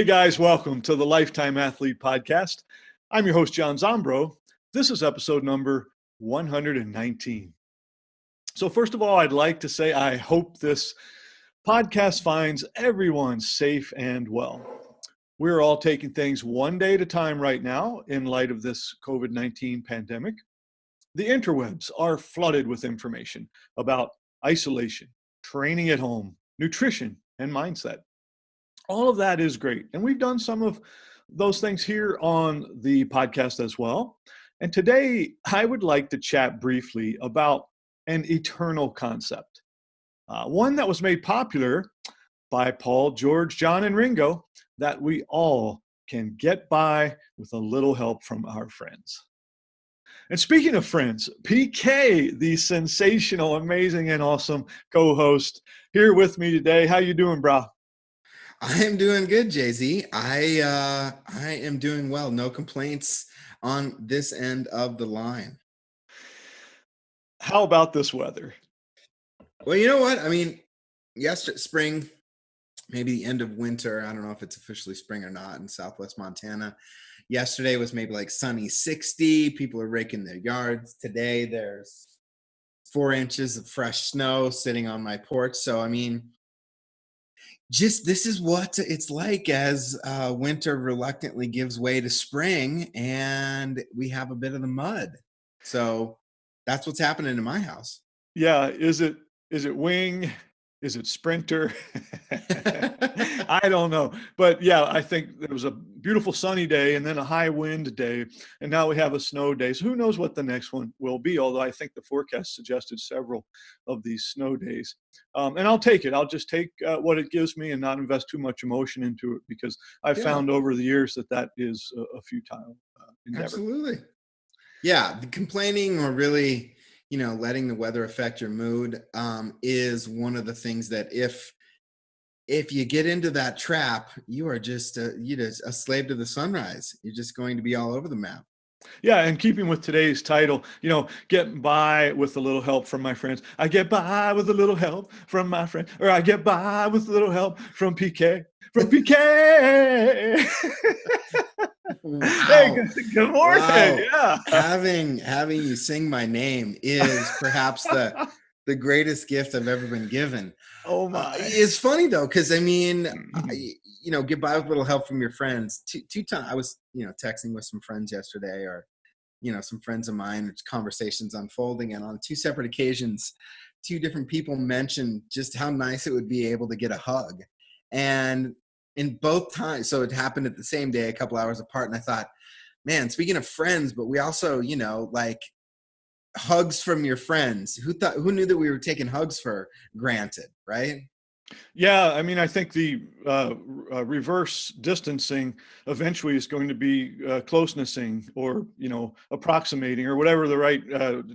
Hey guys, welcome to the Lifetime Athlete Podcast. I'm your host, John Zombro. This is episode number 119. So first of all, I'd like to say I hope this podcast finds everyone safe and well. We're all taking things one day at a time right now in light of this COVID-19 pandemic. The interwebs are flooded with information about isolation, training at home, nutrition, and mindset. All of that is great. And we've done some of those things here on the podcast as well. And today, I would like to chat briefly about an eternal concept, one that was made popular by Paul, George, John, and Ringo, that we all can get by with a little help from our friends. And speaking of friends, PK, the sensational, amazing, and awesome co-host, here with me today. How you doing, bro? I am doing good, Jay-Z. I am doing well. No complaints on this end of the line. How about this weather? Well, you know what? I mean, yesterday, spring, maybe the end of winter. I don't know if it's officially spring or not in Southwest Montana. Yesterday was maybe like sunny 60. People are raking their yards. Today, there's 4 inches of fresh snow sitting on my porch. So, I mean, just this is what it's like as winter reluctantly gives way to spring and we have a bit of the mud. So that's what's happening in my house. Yeah, is it wing? Is it sprinter? I don't know. But yeah, I think there was a beautiful sunny day and then a high wind day, and now we have a snow day. So who knows what the next one will be, although I think the forecast suggested several of these snow days. And I'll take it. I'll just take what it gives me and not invest too much emotion into it, because I've Yeah, found over the years that is a futile endeavor. absolutely. Yeah, the complaining or really, letting the weather affect your mood is one of the things that if you get into that trap, you are just a slave to the sunrise. You're just going to be all over the map. Yeah, and keeping with today's title, getting by with a little help from my friends. I get by with a little help from my friend, or I get by with a little help from PK. From PK. Hey, Wow. good morning. Wow. Yeah. Having you sing my name is perhaps the greatest gift I've ever been given. Oh my. It's funny though, because I mean, get by with a little help from your friends. Two times I was, texting with some friends yesterday, or some friends of mine, conversations unfolding, and on 2 separate occasions, 2 different people mentioned just how nice it would be able to get a hug. And in both times, so it happened at the same day, a couple hours apart, and I thought, man, speaking of friends, but we also, like hugs from your friends. Who knew that we were taking hugs for granted, right? Yeah, I mean, I think the reverse distancing eventually is going to be closenessing, or approximating, or whatever the right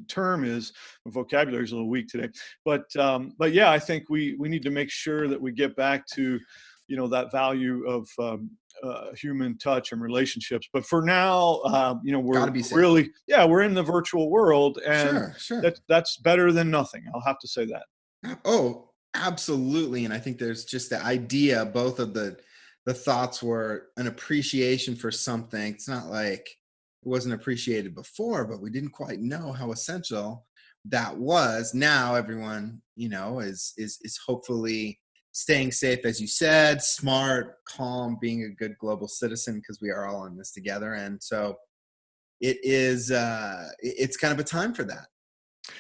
term is. The vocabulary is a little weak today, but yeah, I think we need to make sure that we get back to that value of human touch and relationships. But for now, we're Gotta be safe. really, we're in the virtual world, and Sure. that's better than nothing. I'll have to say that. Oh, absolutely. And I think there's just the idea, both of the thoughts were an appreciation for something. It's not like it wasn't appreciated before, but we didn't quite know how essential that was. Now everyone, is hopefully staying safe, as you said, smart, calm, being a good global citizen, because we are all in this together. And so it's kind of a time for that.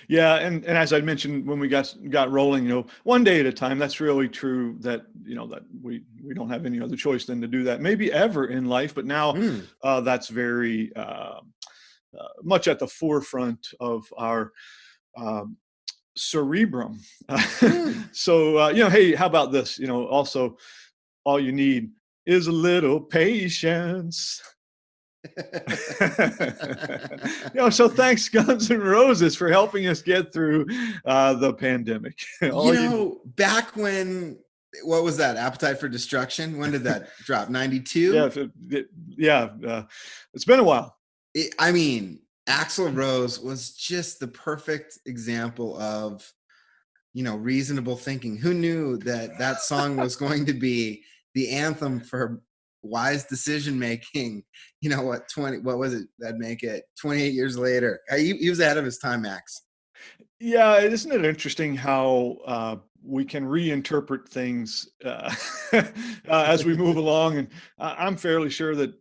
Yeah, and as I mentioned when we got rolling, one day at a time. That's really true. That that we don't have any other choice than to do that. Maybe ever in life, but now that's very much at the forefront of our cerebrum. So hey, how about this? Also, all you need is a little patience. So thanks, Guns N' Roses, for helping us get through the pandemic. Back when, what was that? Appetite for Destruction? When did that drop? 92? Yeah, it's been a while. I mean, Axl Rose was just the perfect example of, reasonable thinking. Who knew that song was going to be the anthem for wise decision making. What was it that make it 28 years later? He was ahead of his time, Max. Yeah, isn't it interesting how we can reinterpret things as we move along? And I'm fairly sure that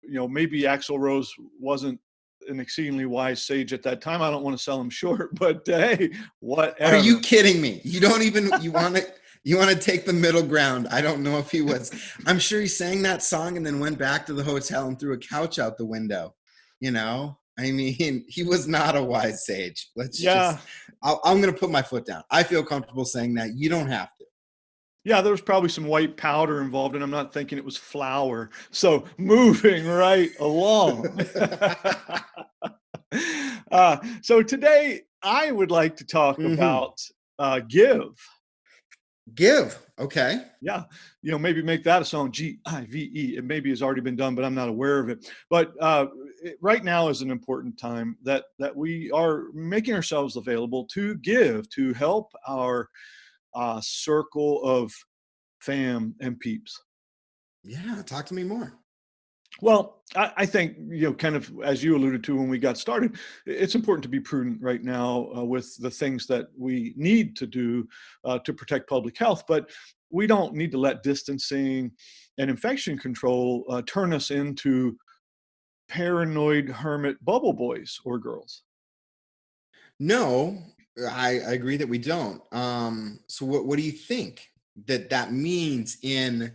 maybe Axl Rose wasn't an exceedingly wise sage at that time. I don't want to sell him short, but hey, Are you whatever. kidding me? You want to take the middle ground. I don't know if he was. I'm sure he sang that song and then went back to the hotel and threw a couch out the window. I mean, he was not a wise sage. Yeah, I'm going to put my foot down. I feel comfortable saying that. You don't have to. yeah, there was probably some white powder involved, and I'm not thinking it was flour. So moving right along. So today I would like to talk Mm-hmm. about give. Give. Okay. Yeah, maybe make that a song, Give. It maybe has already been done, but I'm not aware of it. But right now is an important time that we are making ourselves available to give, to help our circle of fam and peeps. Yeah. Talk to me more. Well, I think, kind of as you alluded to when we got started, it's important to be prudent right now with the things that we need to do to protect public health. But we don't need to let distancing and infection control turn us into paranoid hermit bubble boys or girls. No, I agree that we don't. So what do you think that means in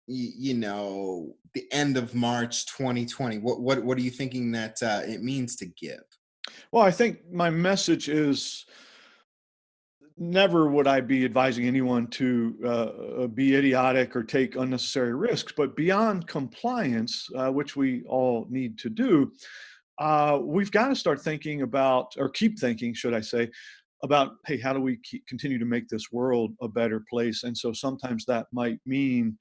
the end of March 2020? What are you thinking that it means to give? Well, I think my message is never would I be advising anyone to be idiotic or take unnecessary risks, but beyond compliance, which we all need to do, we've got to start thinking about, or keep thinking, should I say, about, hey, how do we continue to make this world a better place? And so sometimes that might mean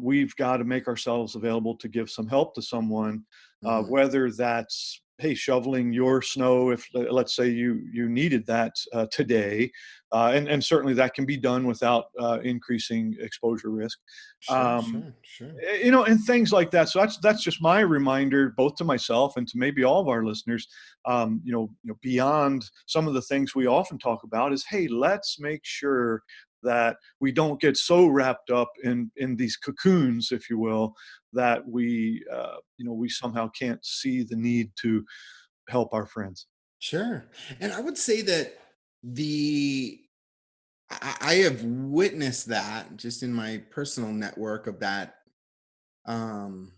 we've got to make ourselves available to give some help to someone, Mhm. whether that's, hey, shoveling your snow if let's say you needed that today, and certainly that can be done without increasing exposure risk. Sure, um, sure, sure. and things like that. So that's just my reminder, both to myself and to maybe all of our listeners. Beyond some of the things we often talk about, is, hey, let's make sure that we don't get so wrapped up in these cocoons, if you will, that we somehow can't see the need to help our friends. Sure. And I would say that the I have witnessed that just in my personal network of that, um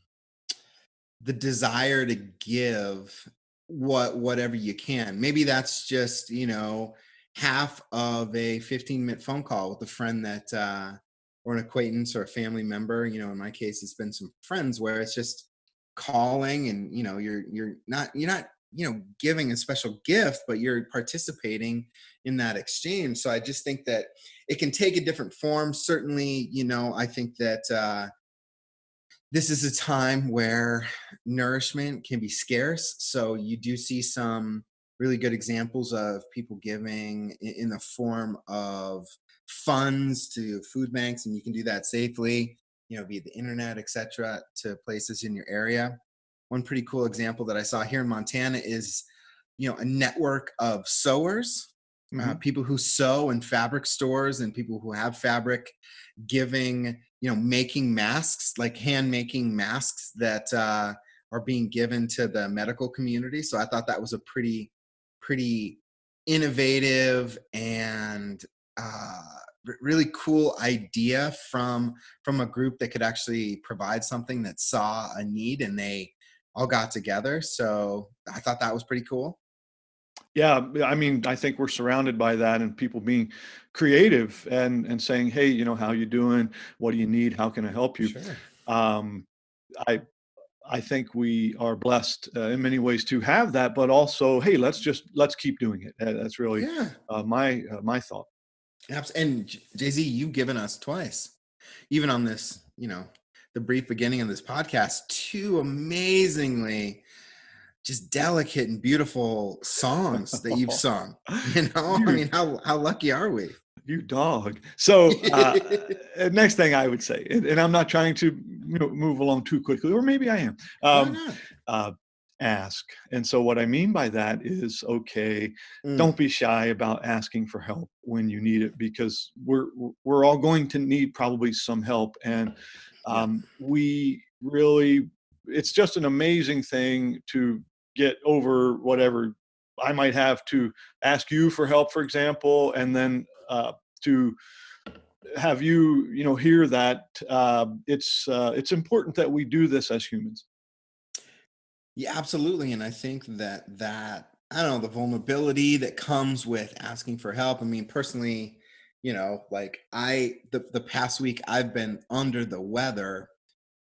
the desire to give whatever you can. Maybe that's just, half of a 15-minute phone call with a friend that or an acquaintance or a family member. In my case, it's been some friends where it's just calling and you're not giving a special gift, but you're participating in that exchange. So I just think that it can take a different form. Certainly, I think that this is a time where nourishment can be scarce. So you do see some really good examples of people giving in the form of funds to food banks, and you can do that safely, via the internet, etc., to places in your area. One pretty cool example that I saw here in Montana is, a network of sewers, Hmm. people who sew in fabric stores and people who have fabric giving, making masks, like hand making masks that are being given to the medical community. So I thought that was a pretty innovative and really cool idea from a group that could actually provide something that saw a need, and they all got together. So I thought that was pretty cool. Yeah, I mean, I think we're surrounded by that, and people being creative and saying, hey, how you doing? What do you need? How can I help you? Sure. um, I I think we are blessed in many ways to have that, but also, hey, let's keep doing it. That's really Yeah. my thought. And Jay Z, you've given us twice, even on this, the brief beginning of this podcast, two amazingly just delicate and beautiful songs that you've sung. I You mean, how lucky are we? You dog. So next thing I would say, and I'm not trying to move along too quickly, or maybe I am. Why not? Uh, Ask. And so what I mean by that is, okay, Mm, don't be shy about asking for help when you need it, because we're all going to need probably some help. And yeah. we really, it's just an amazing thing to get over whatever I might have to ask you for help, for example, and then to have hear that it's important that we do this as humans. Yeah, absolutely. And I think that I don't know, the vulnerability that comes with asking for help. I mean, personally, like the past week I've been under the weather,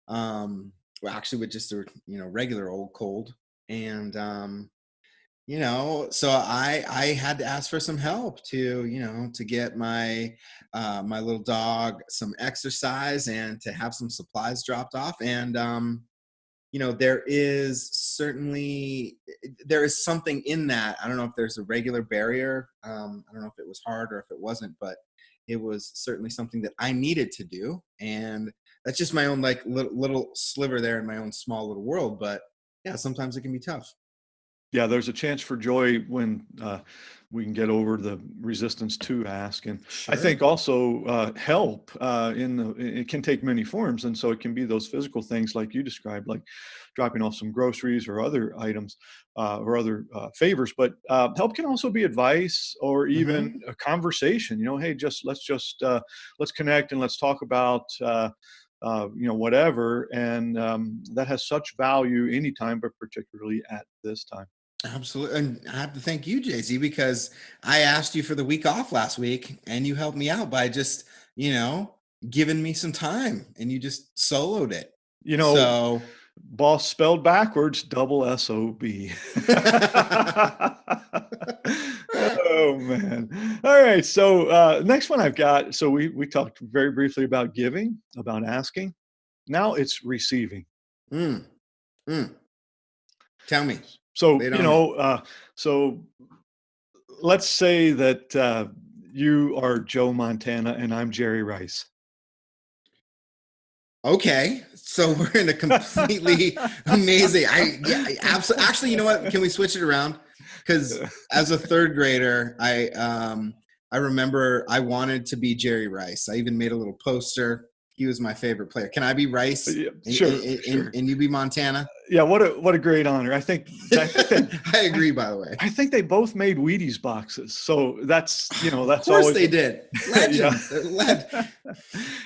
well, actually with just a regular old cold. And so I had to ask for some help to to get my little dog some exercise and to have some supplies dropped off. And there is certainly there is something in that. I don't know if there's a regular barrier. I don't know if it was hard or if it wasn't, but it was certainly something that I needed to do. And that's just my own like little sliver there in my own small little world. But yeah, sometimes it can be tough. Yeah, there's a chance for joy when we can get over the resistance to ask. And I think Sure. also help it can take many forms. And so it can be those physical things like you described, like dropping off some groceries or other items or other favors. But help can also be advice or even Hmm. a conversation. Hey, let's connect and let's talk about whatever. And that has such value anytime, but particularly at this time. Absolutely. And I have to thank you, JZ, because I asked you for the week off last week and you helped me out by just, you know, giving me some time and you just soloed it. You know, So boss spelled backwards, double S-O-B. Oh man. All right. So next one I've got. So we talked very briefly about giving, about asking. Now it's receiving. mm, mm, tell me, lay So, it on me. so let's say that you are Joe Montana and I'm Jerry Rice. Okay. So we're in a completely amazing. Absolutely. Actually, you know what? Can we switch it around? Because as a third grader, I remember I wanted to be Jerry Rice. I even made a little poster. He was my favorite player. Can I be Rice Yeah, and, sure, sure. and you be Montana? Yeah, what a great honor. I I, agree, by the way. I think they both made Wheaties boxes. So Of that's course always they did. yeah. Legends. They're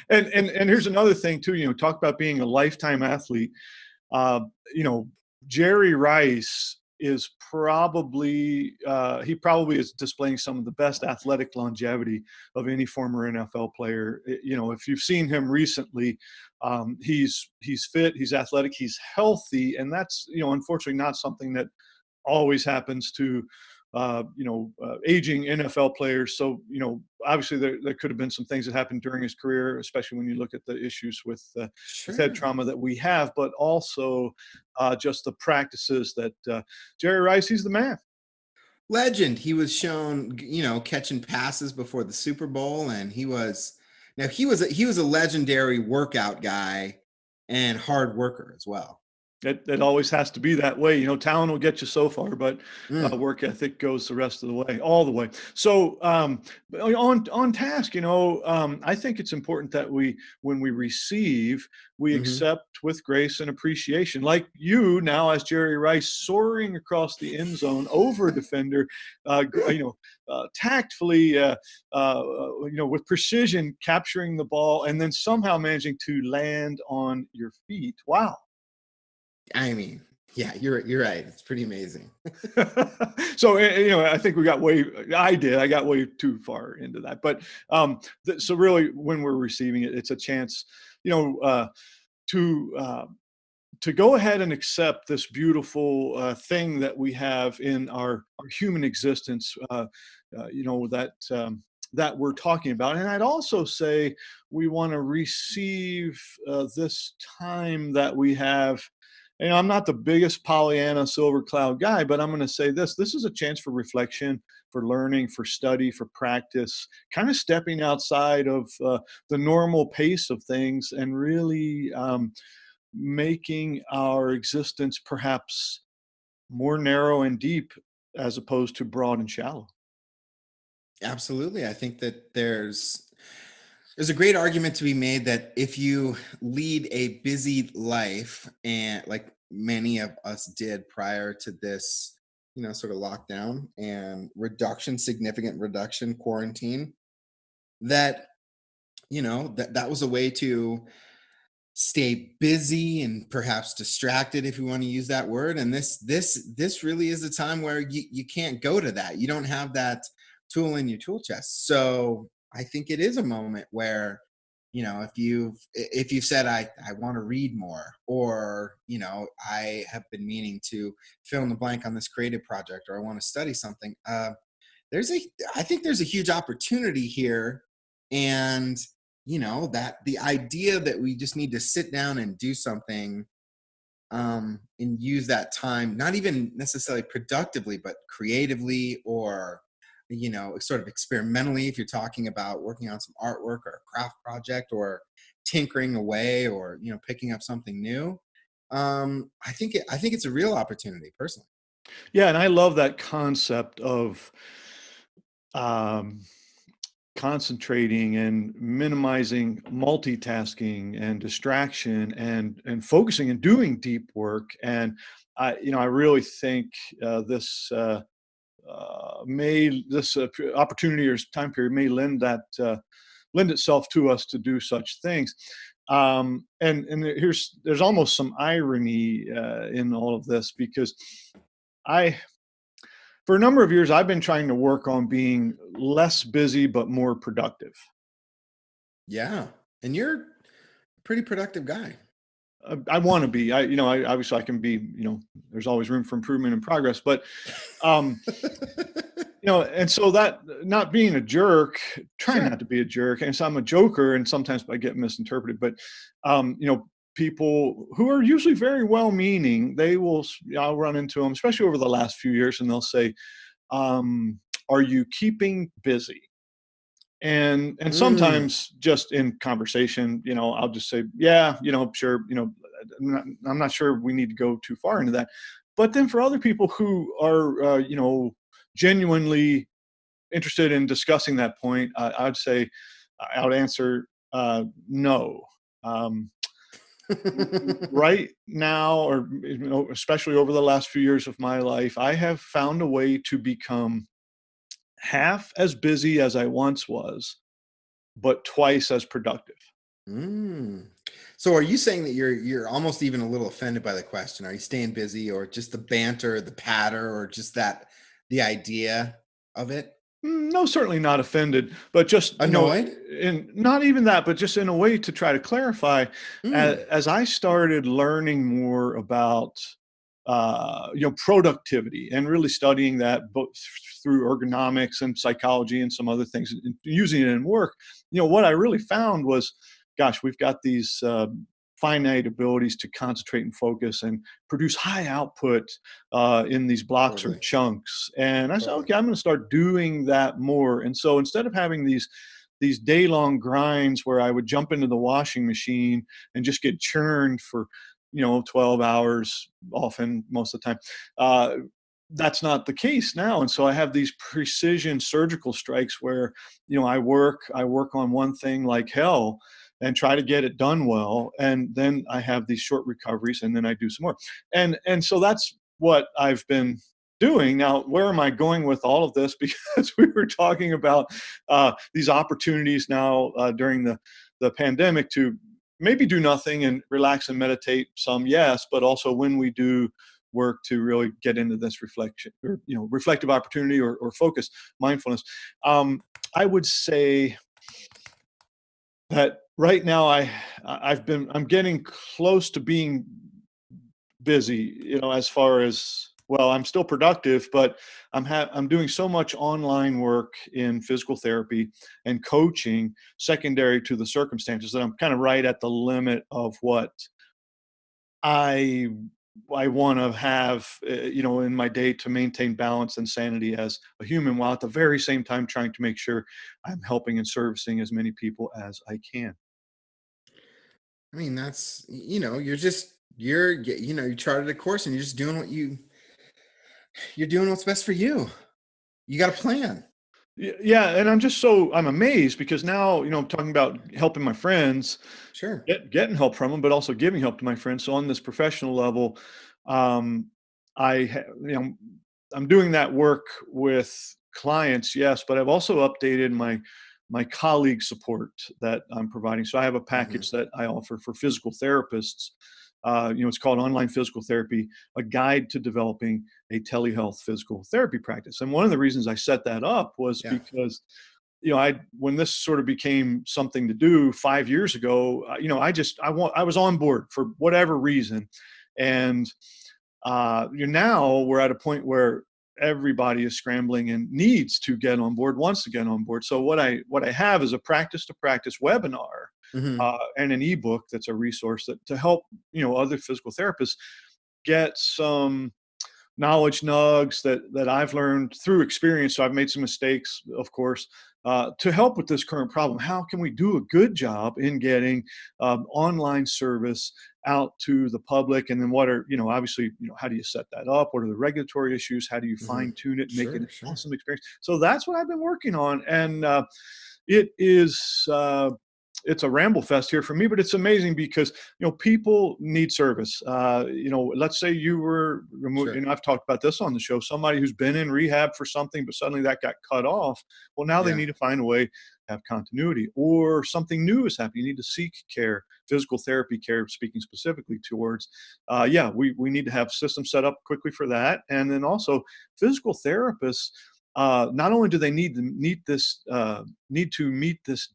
And here's another thing too, talk about being a lifetime athlete. Uh, you know, Jerry Rice is probably is displaying some of the best athletic longevity of any former NFL player. If you've seen him recently, he's fit, he's athletic, he's healthy, and that's unfortunately not something that always happens to aging NFL players. So obviously there could have been some things that happened during his career, especially when you look at the issues with head Sure. trauma that we have, but also just the practices that Jerry Rice, he's the man. Legend. He was shown, catching passes before the Super Bowl, and he was a legendary workout guy and hard worker as well. It always has to be that way. Talent will get you so far, but Mm, work ethic goes the rest of the way, all the way. So on task, I think it's important that when we receive, we hmm. accept with grace and appreciation. Like you now, as Jerry Rice, soaring across the end zone over a defender, tactfully, with precision, capturing the ball, and then somehow managing to land on your feet. Wow. I mean, yeah, you're right. It's pretty amazing. So I think I got way too far into that, but so really when we're receiving it, it's a chance you know uh, to to go ahead and accept this beautiful thing that we have in our human existence, that we're talking about. And I'd also say we want to receive this time that we have I'm not the biggest Pollyanna silver cloud guy, but I'm going to say this. This is a chance for reflection, for learning, for study, for practice, kind of stepping outside of the normal pace of things and really making our existence perhaps more narrow and deep as opposed to broad and shallow. Absolutely. I think that there's a great argument to be made that if you lead a busy life, and like many of us did prior to this, sort of lockdown and significant reduction, quarantine, that that was a way to stay busy and perhaps distracted, if you want to use that word. And this really is a time where you can't go to that. You don't have that tool in your tool chest. So I think it is a moment where, if you've said, I want to read more, or I have been meaning to fill in the blank on this creative project, or I want to study something, there's a I think there's a huge opportunity here. And that the idea that we just need to sit down and do something, and use that time, not even necessarily productively, but creatively, or sort of experimentally, if you're talking about working on some artwork or a craft project, or tinkering away, or picking up something new. I think it's a real opportunity, personally. Yeah, and I love that concept of um, concentrating and minimizing multitasking and distraction and focusing and doing deep work. And I really think this opportunity or time period may lend itself to us to do such things. And there's almost some irony in all of this because I for a number of years I've been trying to work on being less busy but more productive. Yeah, and you're a pretty productive guy. I want to be. I obviously I can be. There's always room for improvement and progress, but um, and so that not being a jerk, trying Sure. not to be a jerk, and so I'm a joker, and sometimes I get misinterpreted. But people who are usually very well-meaning, I'll run into them, especially over the last few years, and they'll say, "Are you keeping busy?" And Mm. sometimes just in conversation, I'll just say, yeah, sure, I'm not sure we need to go too far into that. But then for other people who are genuinely interested in discussing that point, I would answer no. um, right now, or especially over the last few years of my life, I have found a way to become half as busy as I once was, but twice as productive. Mm. So are you saying that you're almost even a little offended by the question? Are you staying busy, or just the banter, the patter, or just the idea of it? No, certainly not offended, but just, Annoyed? and not even that, but just in a way to try to clarify, Mm. as I started learning more about, productivity and really studying that both through ergonomics and psychology and some other things, and using it in work, what I really found was, gosh, we've got these finite abilities to concentrate and focus and produce high output in these blocks or Totally. chunks. And I said, Totally. okay, I'm going to start doing that more. And so instead of having these day-long grinds where I would jump into the washing machine and just get churned for 12 hours, often most of the time. That's not the case now, and so I have these precision surgical strikes where I work on one thing like hell and try to get it done well, and then I have these short recoveries, and then I do some more. And so that's what I've been doing. Now, where am I going with all of this? Because we were talking about these opportunities now during the pandemic to maybe do nothing and relax and meditate some, yes, but also when we do work to really get into this reflection or reflective opportunity or focus, mindfulness. I would say that right now I'm getting close to being busy, as far as, well, I'm still productive, but I'm doing so much online work in physical therapy and coaching secondary to the circumstances that I'm kind of right at the limit of what I I want to have, in my day to maintain balance and sanity as a human, while at the very same time trying to make sure I'm helping and servicing as many people as I can. I mean, that's, you charted a course and you're just doing you're doing what's best for you. You got a plan. Yeah, and I'm amazed because now, I'm talking about helping my friends, Sure. getting help from them, but also giving help to my friends. So on this professional level, um, I'm doing that work with clients, yes, but I've also updated my colleague support that I'm providing. So I have a Hmm. package that I offer for physical therapists. It's called Online Physical Therapy, a guide to developing a telehealth physical therapy practice. And one of the reasons I set that up was Yeah. because I when this sort of became something to do 5 years ago, I was on board for whatever reason, and now we're at a point where everybody is scrambling and needs to get on board, wants to get on board. So what I have is a practice to practice webinar Hmm. and an ebook that's a resource that to help other physical therapists get some knowledge nugs that I've learned through experience. So I've made some mistakes, of course, to help with this current problem. How can we do a good job in getting online service out to the public? And then what are, obviously, how do you set that up? What are the regulatory issues? How do you Hmm. fine tune it and make it Sure. an Sure. awesome experience? So that's what I've been working on. And it is it's a ramble fest here for me, but it's amazing because people need service. Let's say you were removed, Sure. and I've talked about this on the show. Somebody who's been in rehab for something, but suddenly that got cut off. Well, now they Yeah. need to find a way to have continuity, or something new is happening. You need to seek care, physical therapy care. Speaking specifically towards, yeah, we need to have systems set up quickly for that, and then also physical therapists. Not only do they need to meet this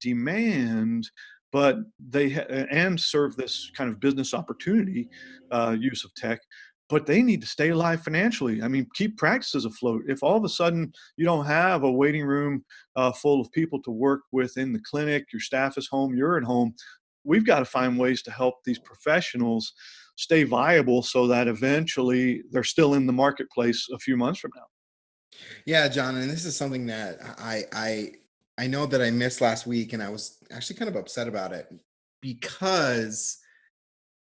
demand, but and serve this kind of business opportunity use of tech, but they need to stay alive financially. I mean, keep practices afloat. If all of a sudden you don't have a waiting room full of people to work with in the clinic, your staff is home, you're at home, we've got to find ways to help these professionals stay viable so that eventually they're still in the marketplace a few months from now. Yeah, John, and this is something that I know that I missed last week, and I was actually kind of upset about it because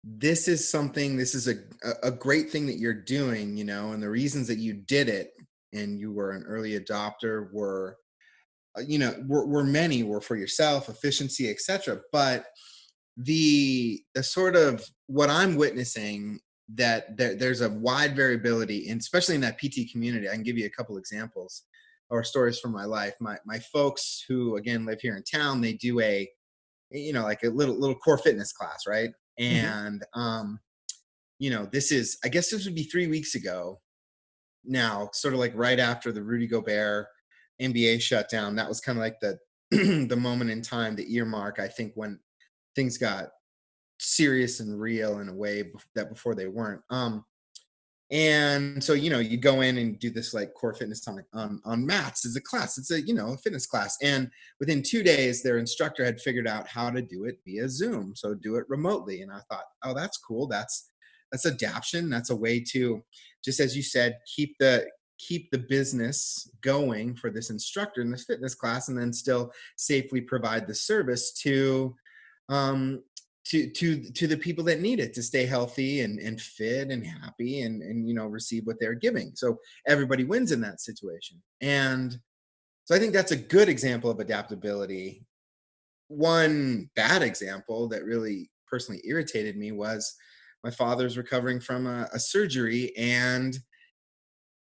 this is a great thing that you're doing, and the reasons that you did it and you were an early adopter were many, were for yourself, efficiency, etc. But the sort of what I'm witnessing, that there's a wide variability, and especially in that PT community. I can give you a couple examples or stories from my life. My folks, who again live here in town, they do a, like a little core fitness class, right? Mhm. And this is, I guess this would be 3 weeks ago now, sort of like right after the Rudy Gobert NBA shutdown. That was kind of like the the moment in time, the earmark, I think, when things got serious and real in a way that before they weren't. And so, you go in and do this like core fitness on mats as a class. It's a fitness class. And within 2 days, their instructor had figured out how to do it via Zoom. So do it remotely. And I thought, oh, that's cool. That's adaption. That's a way to, just as you said, keep the business going for this instructor in this fitness class, and then still safely provide the service um to the people that need it to stay healthy and fit and happy, and receive what they're giving. So everybody wins in that situation. And so I think that's a good example of adaptability. One bad example that really personally irritated me was my father's recovering from a surgery, and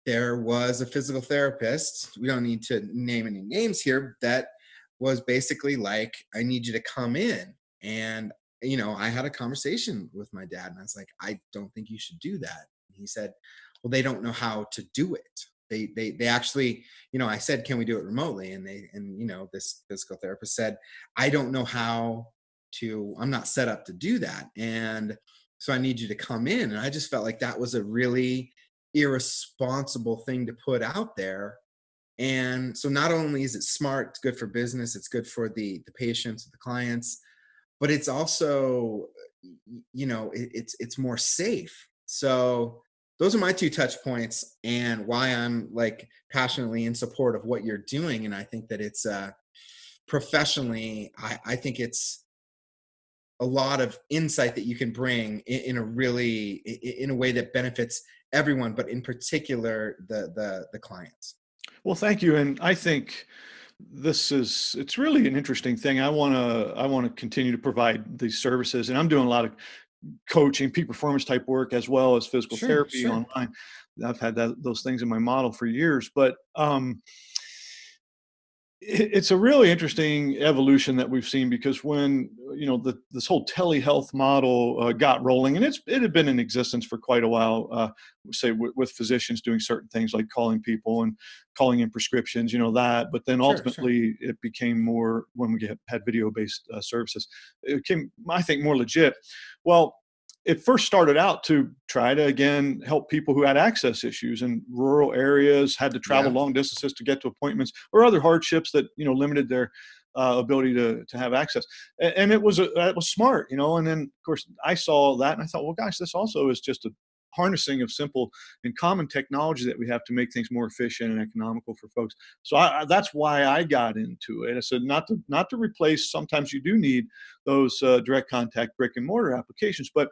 there was a physical therapist, we don't need to name any names here, that was basically like, I need you to come in. And I had a conversation with my dad, and I was like, I don't think you should do that. And he said, well, they don't know how to do it. They actually, I said, can we do it remotely? And this physical therapist said, I don't know how to, I'm not set up to do that, and so I need you to come in. And I just felt like that was a really irresponsible thing to put out there. And so not only is it smart, it's good for business, it's good for the patients, the clients, but it's also, it's more safe. So those are my two touch points, and why I'm like passionately in support of what you're doing. And I think that it's professionally, I think it's a lot of insight that you can bring in a really in a way that benefits everyone, but in particular the clients. Well, thank you. And I think it's really an interesting thing. I want to continue to provide these services, and I'm doing a lot of coaching, peak performance type work, as well as physical Sure, therapy sure. online. I've had those things in my model for years, but it's a really interesting evolution that we've seen, because when this whole telehealth model got rolling, and it had been in existence for quite a while, say with physicians doing certain things like calling people and calling in prescriptions, that. But then Sure, sure. ultimately it became more, when we had video based services, it became, I think, more legit. Well, it first started out to try to, again, help people who had access issues in rural areas, had to travel Yeah, long distances to get to appointments, or other hardships that limited their ability to have access. And that was smart. And then of course I saw that and I thought, well, gosh, this also is just a harnessing of simple and common technology that we have to make things more efficient and economical for folks. So that's why I got into it. I said, not to replace. Sometimes you do need those direct contact brick and mortar applications, but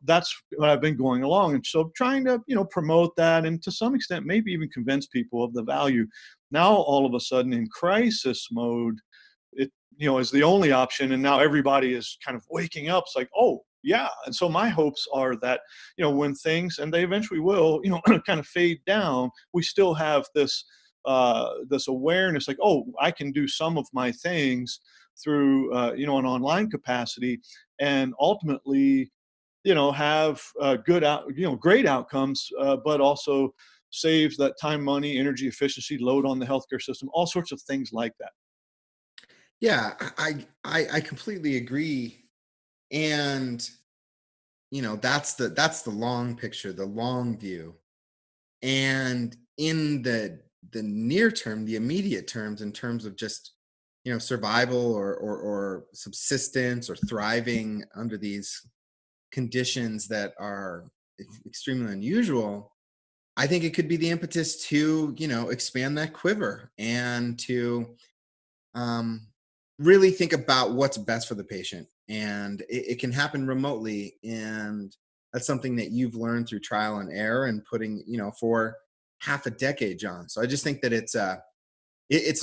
that's what I've been going along. And so trying to, promote that, and to some extent, maybe even convince people of the value. Now, all of a sudden in crisis mode, it, is the only option. And now everybody is kind of waking up. It's like, oh yeah. And so my hopes are that, when things, and they eventually will, kind of fade down, we still have this awareness, like, oh, I can do some of my things through, an online capacity, and ultimately, have great outcomes, but also saves that time, money, energy, efficiency, load on the healthcare system, all sorts of things like that. yeah. I completely agree, and that's the long picture, the long view. And in the near term, the immediate terms, in terms of just survival or subsistence or thriving under these conditions that are extremely unusual, I think it could be the impetus to expand that quiver and to um, really think about what's best for the patient. And it can happen remotely, and that's something that you've learned through trial and error and putting for half a decade, John. So I just think that it's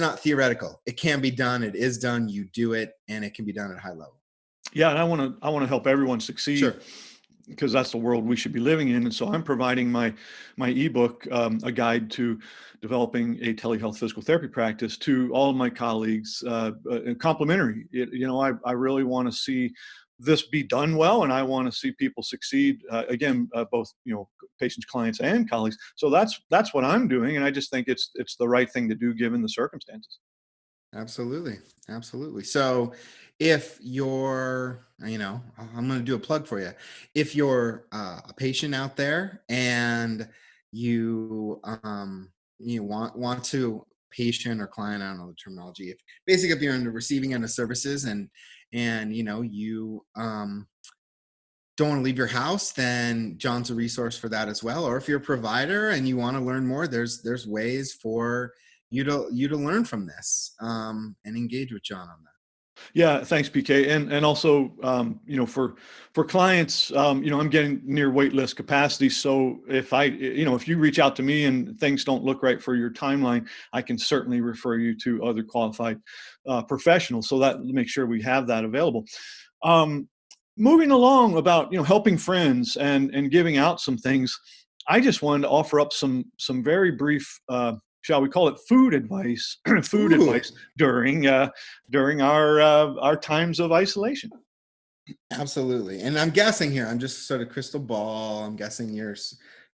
not theoretical. It can be done. It is done. You do it, and it can be done at a high level. Yeah, and I want to help everyone succeed, Sure. because that's the world we should be living in. And so I'm providing my ebook, a guide to developing a telehealth physical therapy practice, to all of my colleagues, complimentary. I really want to see this be done well, and I want to see people succeed. Again, both patients, clients, and colleagues. So that's what I'm doing, and I just think it's the right thing to do given the circumstances. Absolutely. Absolutely. So if you're, I'm going to do a plug for you. If you're a patient out there and you want to patient or client, I don't know the terminology. If you're in the receiving end of services, and you don't want to leave your house, then John's a resource for that as well. Or if you're a provider and you want to learn more, there's ways for you to learn from this, and engage with John on that. Yeah, thanks, PK. And also, for clients, I'm getting near wait list capacity. So if you reach out to me and things don't look right for your timeline, I can certainly refer you to other qualified professionals. So that make sure we have that available. Um, Moving along about helping friends and giving out some things, I just wanted to offer up some very brief, shall we call it, food advice, food Ooh, advice during our times of isolation. absolutely. And I'm guessing here, I'm just sort of crystal ball. I'm guessing your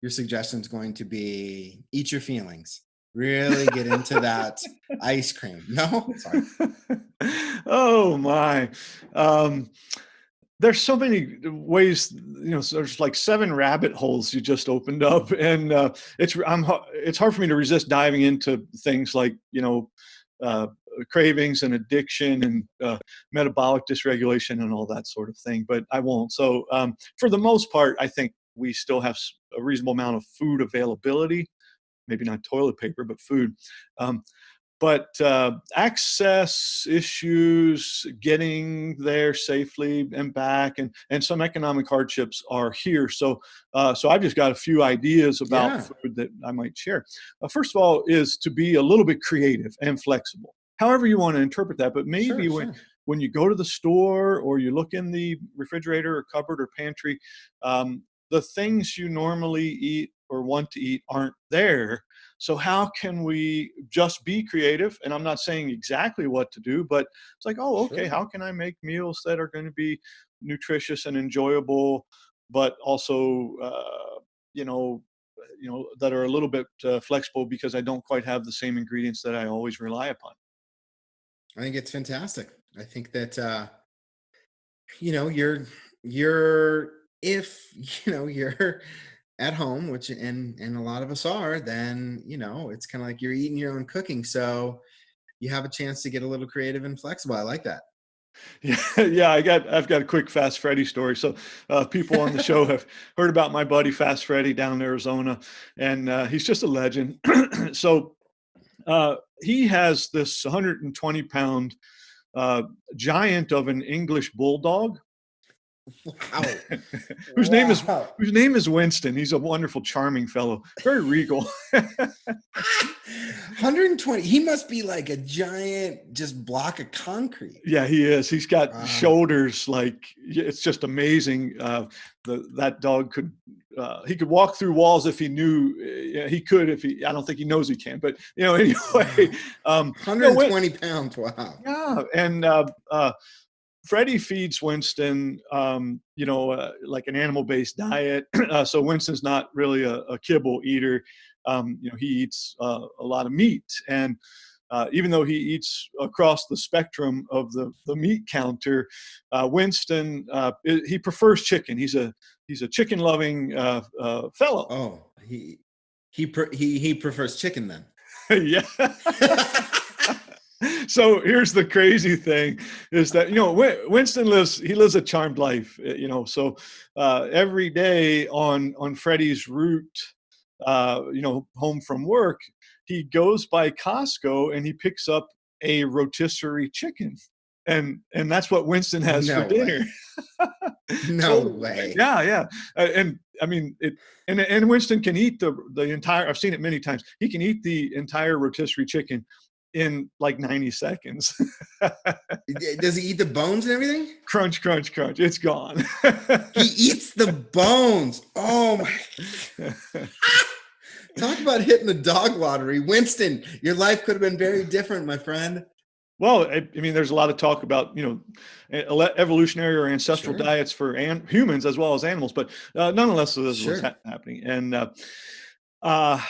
suggestion is going to be eat your feelings. Really get into that ice cream. No, sorry. Oh my. Um, there's so many ways, so there's like seven rabbit holes you just opened up, and it's hard for me to resist diving into things like uh, cravings and addiction and metabolic dysregulation and all that sort of thing, but I won't. So for the most part, I think we still have a reasonable amount of food availability, maybe not toilet paper, but food. Um, but access issues, getting there safely and back, and some economic hardships are here. So I've just got a few ideas about Yeah. food that I might share. First of all, is to be a little bit creative and flexible, however you want to interpret that. But maybe Sure. Sure. when you go to the store or you look in the refrigerator or cupboard or pantry, the things you normally eat or want to eat aren't there. So how can we just be creative? And I'm not saying exactly what to do, but it's like, oh, okay, Sure. how can I make meals that are going to be nutritious and enjoyable, but also, you know, that are a little bit flexible because I don't quite have the same ingredients that I always rely upon. I think it's fantastic. I think that you're if you're at home, which and a lot of us are, then it's kind of like you're eating your own cooking. So you have a chance to get a little creative and flexible. I like that. Yeah, yeah, I've got a quick Fast Freddy story. So people on the show have heard about my buddy Fast Freddy down in Arizona, and he's just a legend. So he has this 120-pound giant of an English bulldog, Wow. whose name is Wow. whose name is Winston. He's a wonderful, charming fellow, very regal. 120. He must be like a giant just block of concrete. Yeah, he is. He's got Wow. shoulders like it's just amazing. That dog could he could walk through walls if he knew he could. If he, I don't think he knows he can, but anyway, Wow. no, 120 pounds. Wow. yeah, and Freddie feeds Winston, like an animal-based diet. So Winston's not really a kibble eater. He eats a lot of meat, and even though he eats across the spectrum of the meat counter, Winston he prefers chicken. He's a chicken-loving fellow. Oh, he prefers chicken then. Yeah. So here's the crazy thing is that Winston lives a charmed life, so every day on Freddie's route home from work, he goes by Costco and he picks up a rotisserie chicken, and that's what Winston has for No dinner. way. No So way. yeah, yeah. And I mean it, and Winston can eat the entire, I've seen it many times, he can eat the entire rotisserie chicken in like 90 seconds. Does he eat the bones and everything? Crunch, crunch, crunch. It's gone. He eats the bones. Oh my. Talk about hitting the dog lottery. Winston, your life could have been very different, my friend. Well, I mean, there's a lot of talk about, evolutionary or ancestral Sure. diets for humans as well as animals, but nonetheless, this is what's Sure. happening. And uh,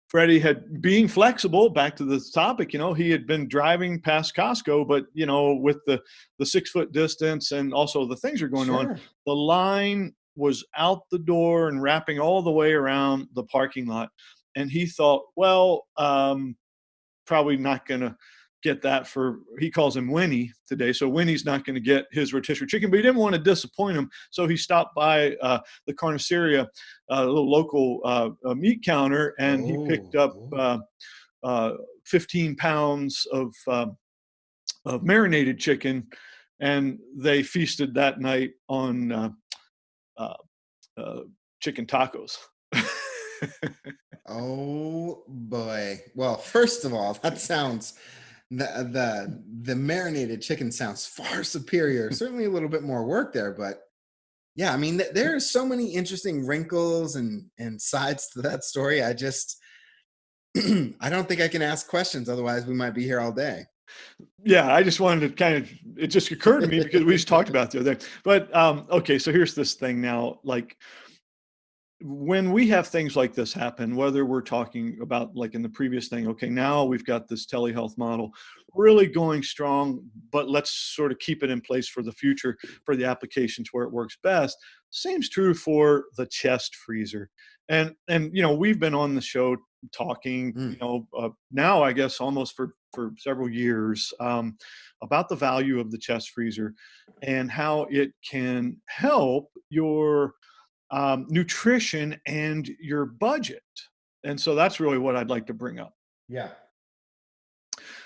Freddie had, being flexible, back to this topic, he had been driving past Costco, but, with the 6 foot distance and also the things are going on, Sure. the line was out the door and wrapping all the way around the parking lot. And he thought, well, probably not going to get that for, he calls him Winnie today. So Winnie's not going to get his rotisserie chicken, but he didn't want to disappoint him. So he stopped by the Carniceria, a little local meat counter, and he picked Oh, up oh. 15 pounds of marinated chicken, and they feasted that night on uh, chicken tacos. Oh boy. Well, first of all, that sounds the marinated chicken sounds far superior. Certainly a little bit more work there, but yeah, I mean, there are so many interesting wrinkles and sides to that story. I just I don't think I can ask questions, otherwise we might be here all day. Yeah, I just wanted to kind of, it just occurred to me because we just talked about it the other day. But okay, so here's this thing now. Like when we have things like this happen, whether we're talking about like in the previous thing, okay, now we've got this telehealth model really going strong, but let's sort of keep it in place for the future for the applications where it works best. Same's true for the chest freezer. And we've been on the show talking, Mm. now I guess almost for several years, about the value of the chest freezer and how it can help your nutrition and your budget. And so that's really what I'd like to bring up. Yeah.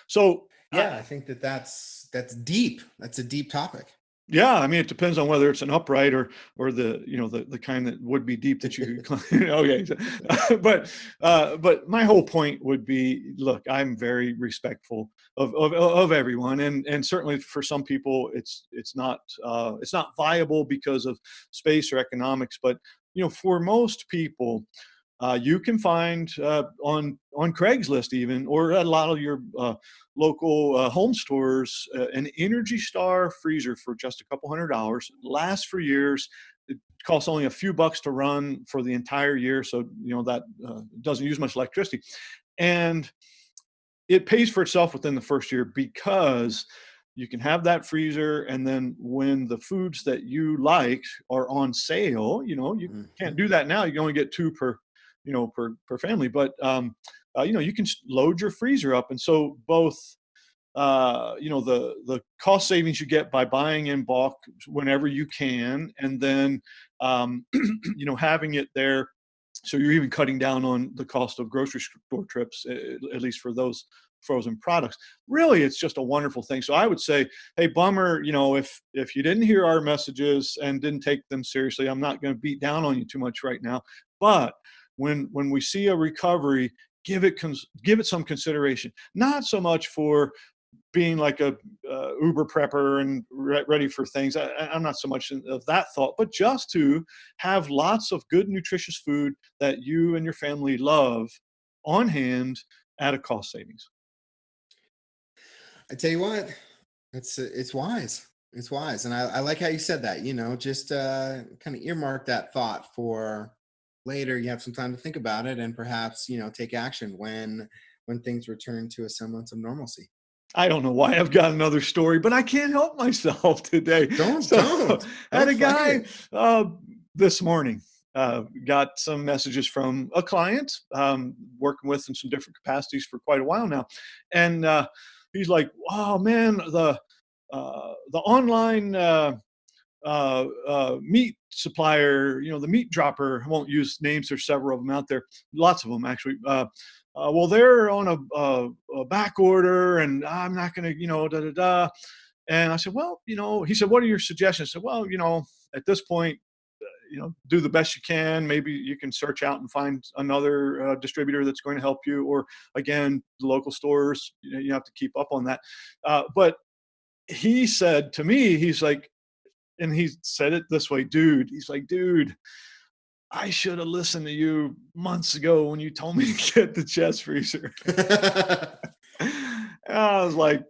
So, Yeah, I think that's deep. That's a deep topic. yeah, I mean, it depends on whether it's an upright or the the kind that would be deep that you okay. But my whole point would be, look, I'm very respectful of everyone, and certainly for some people, it's not viable because of space or economics. But for most people, you can find on Craigslist even, or at a lot of your local home stores, an Energy Star freezer for just a couple $100. Lasts for years. It costs only a few bucks to run for the entire year, so that doesn't use much electricity, and it pays for itself within the first year because you can have that freezer, and then when the foods that you like are on sale, you can't Mhm. do that now. You can only get two per family, but you can load your freezer up, and so both the cost savings you get by buying in bulk whenever you can, and then having it there, so you're even cutting down on the cost of grocery store trips, at least for those frozen products. Really, it's just a wonderful thing. So I would say, hey, bummer, if you didn't hear our messages and didn't take them seriously, I'm not going to beat down on you too much right now. But when we see a recovery, give it some consideration. Not so much for being like a Uber prepper and ready for things. I'm not so much of that thought, but just to have lots of good, nutritious food that you and your family love on hand at a cost savings. I tell you what, it's wise. It's wise, and I like how you said that. Just kind of earmark that thought for later. You have some time to think about it, and perhaps take action when things return to a semblance of normalcy. I don't know why I've got another story, but I can't help myself today. Don't So, don't had don't a fight guy it. this morning, got some messages from a client, working with in some different capacities for quite a while now, and he's like, "Oh man, the online meat supplier, the meat dropper. I won't use names. There's several of them out there, lots of them actually. Well, they're on a back order, and I'm not going to, da da da." And I said, well, he said, what are your suggestions? I said, well, at this point, do the best you can. Maybe you can search out and find another distributor that's going to help you, or again, the local stores. You have to keep up on that. But he said to me, he's like, and he said it this way, dude. He's like, dude, I should have listened to you months ago when you told me to get the chest freezer. And I was like,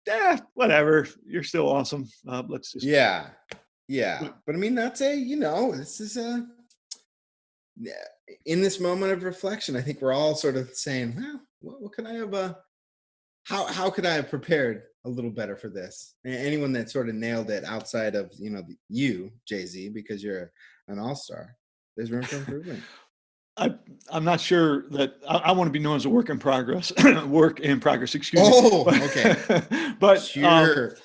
yeah, whatever. You're still awesome. Let's just. Yeah, yeah. But I mean, this is yeah, in this moment of reflection. I think we're all sort of saying, well, what could I have? How could I have prepared a little better for this? Anyone that sort of nailed it outside of you, Jay Z, because you're an all star. There's room for improvement. I, I'm not sure that I want to be known as a work in progress. Work in progress, excuse me. Oh, okay. But, but Sure.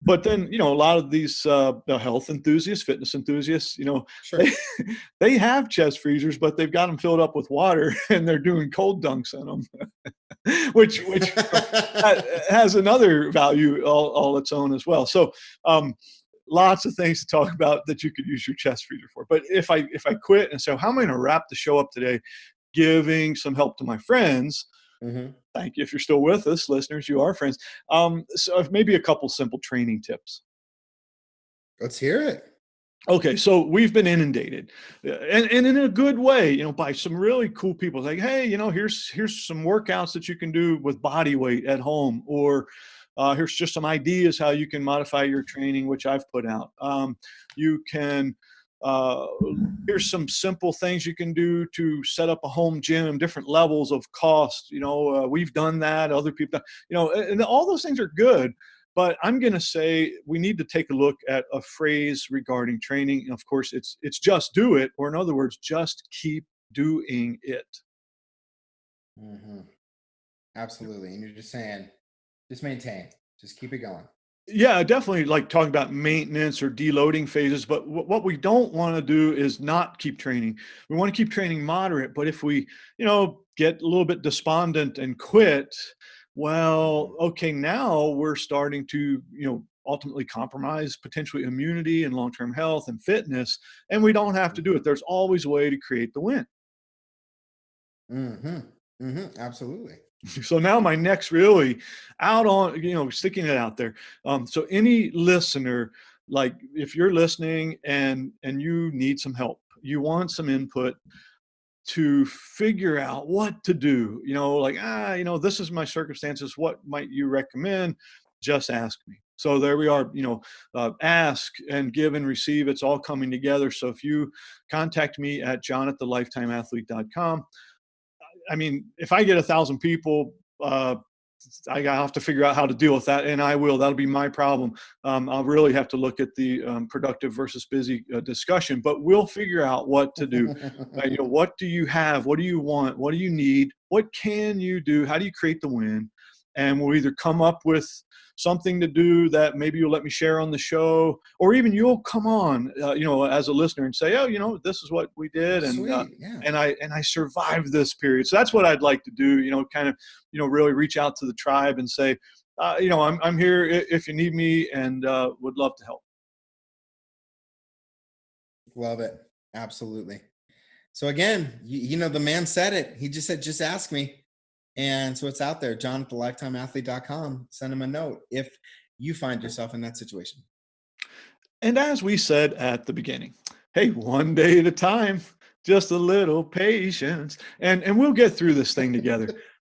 but then a lot of these health enthusiasts, fitness enthusiasts, Sure. they they have chest freezers, but they've got them filled up with water and they're doing cold dunks in them, which has another value all its own as well. So lots of things to talk about that you could use your chest freezer for. But if I quit and say, how am I going to wrap the show up today, giving some help to my friends? Hmm. Thank you if you're still with us, listeners. You are friends. So maybe a couple simple training tips. Let's hear it. Okay, so we've been inundated, and in a good way, by some really cool people. Like, hey, here's some workouts that you can do with body weight at home, or here's just some ideas how you can modify your training, which I've put out. You can uh, here's some simple things you can do to set up a home gym, different levels of cost. We've done that. Other people, and all those things are good. But I'm going to say we need to take a look at a phrase regarding training. Of course, it's just do it, or in other words, just keep doing it. Hmm. Absolutely. And you're just saying, just maintain, just keep it going. Yeah, definitely like talking about maintenance or deloading phases. But what we don't want to do is not keep training. We want to keep training moderate. But if we, get a little bit despondent and quit, well, Mhm. okay, now we're starting to, ultimately compromise potentially immunity and long-term health and fitness. And we don't have to do it. There's always a way to create the win. Mhm. Mhm. Absolutely. So now my neck's really out on, sticking it out there. So any listener, like if you're listening and you need some help, you want some input to figure out what to do, like, this is my circumstances. What might you recommend? Just ask me. So there we are, ask and give and receive. It's all coming together. So if you contact me at john@thelifetimeathlete.com, I mean, if I get 1,000 people, I have to figure out how to deal with that, and I will. That'll be my problem. I'll really have to look at the productive versus busy discussion, but we'll figure out what to do. What do you have? What do you want? What do you need? What can you do? How do you create the win? And we'll either come up with something to do that maybe you'll let me share on the show, or even you'll come on, as a listener and say, oh, this is what we Oh, did, sweet. Yeah. and I survived this period. So that's what I'd like to do. Kind of, really reach out to the tribe and say, I'm here if you need me, and would love to help. Love it. Absolutely. So again, the man said it. He just said, just ask me. And so it's out there, John at thelifetimeathlete.com. Send him a note if you find yourself in that situation. And as we said at the beginning, hey, one day at a time, just a little patience, and we'll get through this thing together.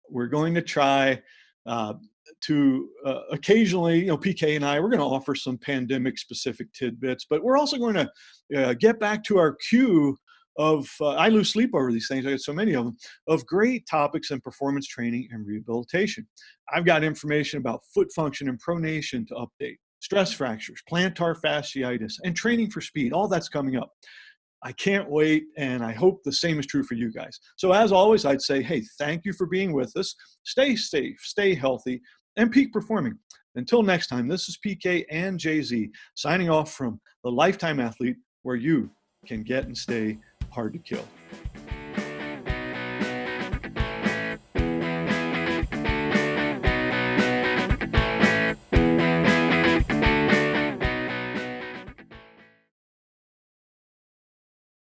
We're going to try to occasionally, PK and I, we're going to offer some pandemic specific tidbits, but we're also going to get back to our queue of, I lose sleep over these things. I get so many of them, of great topics in performance training and rehabilitation. I've got information about foot function and pronation to update, stress fractures, plantar fasciitis, and training for speed. All that's coming up. I can't wait, and I hope the same is true for you guys. So as always, I'd say, hey, thank you for being with us. Stay safe, stay healthy, and peak performing. Until next time, this is PK and JZ signing off from The Lifetime Athlete, where you can get and stay hard to kill.